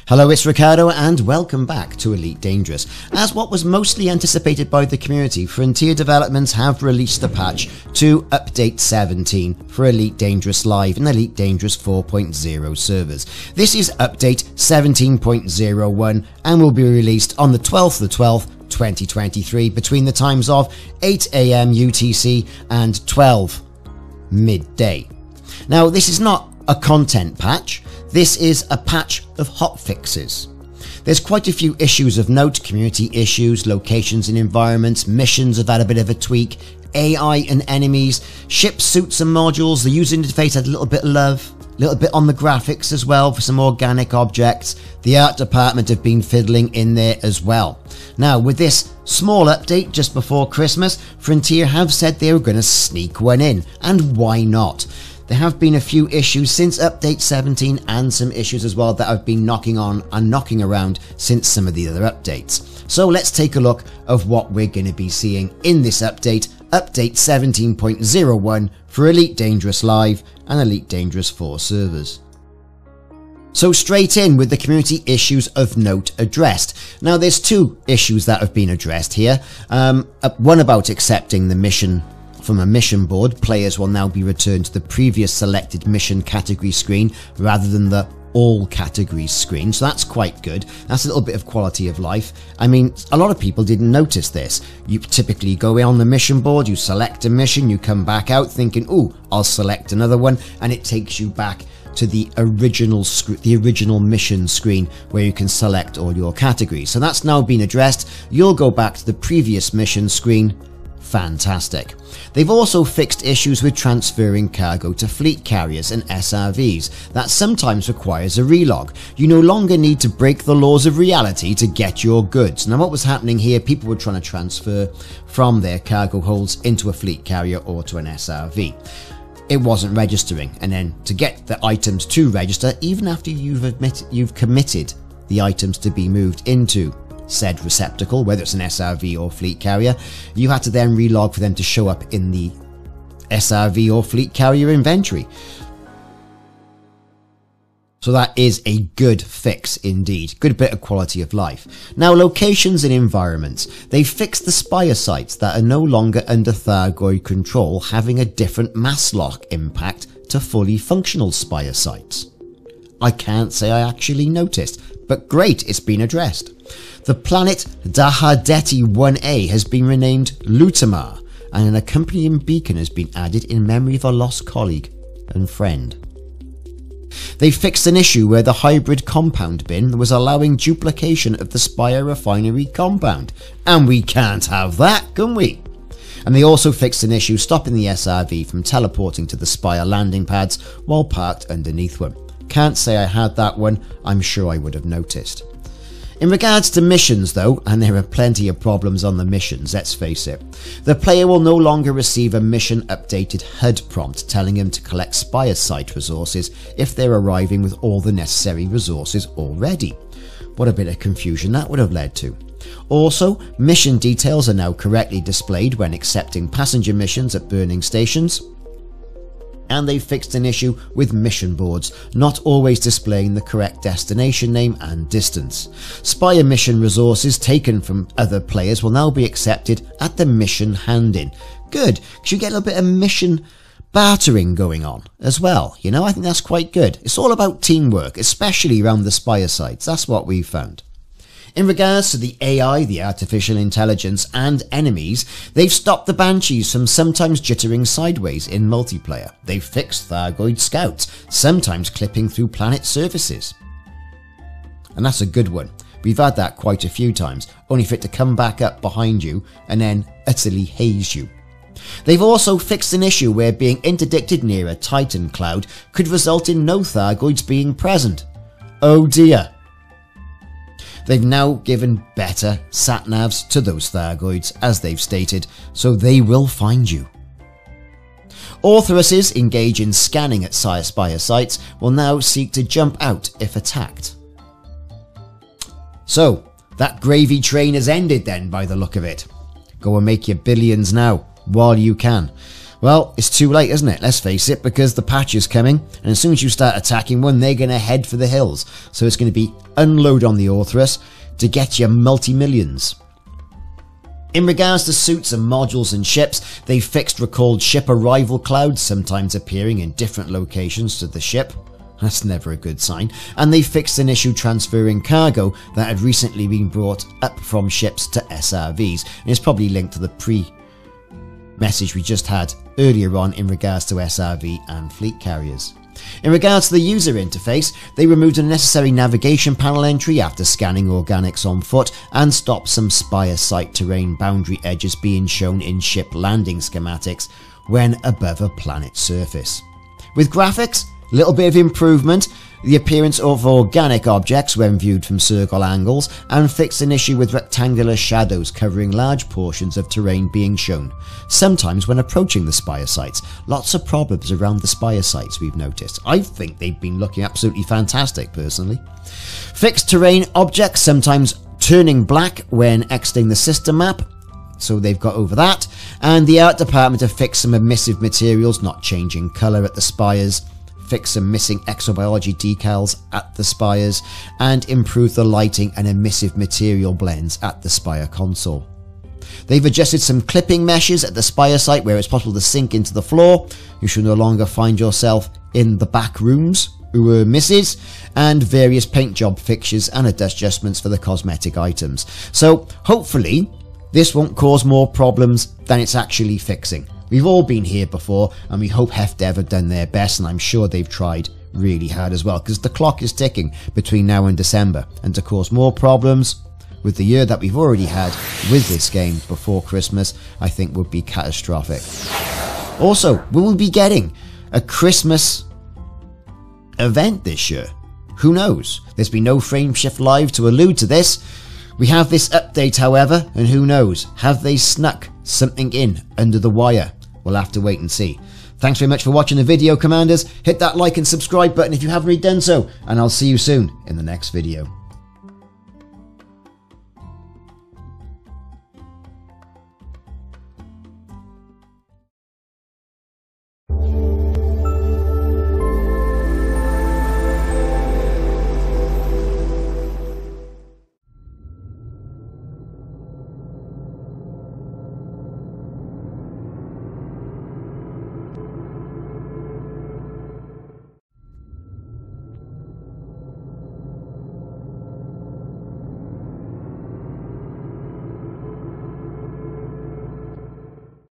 Hello, it's Ricardo and welcome back to Elite Dangerous. As what was mostly anticipated by the community, Frontier Developments have released the patch to Update 17 for Elite Dangerous Live and Elite Dangerous 4.0 servers. This is Update 17.01 and will be released on the 12th of the 12th, 2023 between the times of 8 AM UTC and 12 midday. Now, this is not a content patch. This is a patch of hotfixes. There's quite a few issues of note: community issues, locations and environments, missions have had a bit of a tweak, AI and enemies, ship suits and modules, the user interface had a little bit of love, a little bit on the graphics as well for some organic objects. The art department have been fiddling in there as well. Now, with this small update just before Christmas, Frontier have said they were going to sneak one in, and why not? There have been a few issues since Update 17 and some issues as well that have been knocking around since some of the other updates. So let's take a look of what we're going to be seeing in this update, Update 17.01 for Elite Dangerous Live and Elite Dangerous 4 servers. So straight in with the community issues of note addressed. Now there's two issues that have been addressed here. One about accepting the mission from a mission board. Players will now be returned to the previous selected mission category screen rather than the all categories screen, so that's quite good. That's a little bit of quality of life. I mean, a lot of people didn't notice this. You typically go in on the mission board, you select a mission, you come back out thinking, ooh, I'll select another one, and it takes you back to the original mission screen where you can select all your categories. So that's now been addressed. You'll go back to the previous mission screen. Fantastic. They've also fixed issues with transferring cargo to fleet carriers and SRVs. That sometimes requires a relog. You no longer need to break the laws of reality to get your goods. Now, what was happening here, people were trying to transfer from their cargo holds into a fleet carrier or to an SRV. It wasn't registering, and then to get the items to register, even after you've committed the items to be moved into said receptacle, whether it's an SRV or fleet carrier, you had to then relog for them to show up in the SRV or fleet carrier inventory. So that is a good fix indeed. Good bit of quality of life. Now, locations and environments. They fixed the Spire sites that are no longer under Thargoid control, having a different mass lock impact to fully functional Spire sites. I can't say I actually noticed, but great, it's been addressed. The planet Dahadeti 1A has been renamed Lutamar, and an accompanying beacon has been added in memory of a lost colleague and friend. They fixed an issue where the hybrid compound bin was allowing duplication of the Spire refinery compound, and we can't have that, can we? And they also fixed an issue stopping the SRV from teleporting to the Spire landing pads while parked underneath one. Can't say I had that one, I'm sure I would have noticed. In regards to missions though, and there are plenty of problems on the missions, let's face it, the player will no longer receive a mission updated HUD prompt telling him to collect Spire site resources if they're arriving with all the necessary resources already. What a bit of confusion that would have led to. Also, mission details are now correctly displayed when accepting passenger missions at burning stations. And they fixed an issue with mission boards, not always displaying the correct destination name and distance. Spire mission resources taken from other players will now be accepted at the mission hand-in. Good, because you get a little bit of mission bartering going on as well. You know, I think that's quite good. It's all about teamwork, especially around the Spire sites. That's what we've found. In regards to the AI, the artificial intelligence, and enemies, they've stopped the Banshees from sometimes jittering sideways in multiplayer. They've fixed Thargoid scouts, sometimes clipping through planet surfaces. And that's a good one. We've had that quite a few times, only for it to come back up behind you and then utterly haze you. They've also fixed an issue where being interdicted near a Titan cloud could result in no Thargoids being present. Oh dear. They've now given better sat-navs to those Thargoids, as they've stated, so they will find you. Authoresses engage in scanning at Spire sites will now seek to jump out if attacked. So, that gravy train has ended then by the look of it. Go and make your billions now, while you can. Well, it's too late, isn't it? Let's face it, because the patch is coming, and as soon as you start attacking one, they're going to head for the hills. So it's going to be unload on the Orthrus to get you multi-millions. In regards to suits and modules and ships, they've fixed recalled ship arrival clouds, sometimes appearing in different locations to the ship. That's never a good sign. And they fixed an issue transferring cargo that had recently been brought up from ships to SRVs. And it's probably linked to the pre-message we just had earlier on in regards to SRV and fleet carriers. In regards to the user interface, they removed unnecessary navigation panel entry after scanning organics on foot and stopped some Spire site terrain boundary edges being shown in ship landing schematics when above a planet's surface. With graphics, a little bit of improvement, the appearance of organic objects when viewed from circle angles, and fixed an issue with rectangular shadows covering large portions of terrain being shown, sometimes when approaching the Spire sites. Lots of problems around the Spire sites we've noticed. I think they've been looking absolutely fantastic personally. Fixed terrain objects sometimes turning black when exiting the system map, so they've got over that, and the art department have fixed some emissive materials not changing colour at the spires, fix some missing exobiology decals at the spires, and improve the lighting and emissive material blends at the spire console. They've adjusted some clipping meshes at the spire site where it's possible to sink into the floor. You should no longer find yourself in the back rooms or misses, and various paint job fixtures and adjustments for the cosmetic items. So hopefully this won't cause more problems than it's actually fixing. We've all been here before, and we hope Fdev have done their best, and I'm sure they've tried really hard as well, because the clock is ticking between now and December, and to cause more problems with the year that we've already had with this game before Christmas, I think would be catastrophic. Also, will we be getting a Christmas event this year? Who knows? There's been no Frameshift Live to allude to this. We have this update, however, and who knows? Have they snuck something in under the wire? We'll have to wait and see. Thanks very much for watching the video, Commanders. Hit that like and subscribe button if you haven't already done so, and I'll see you soon in the next video.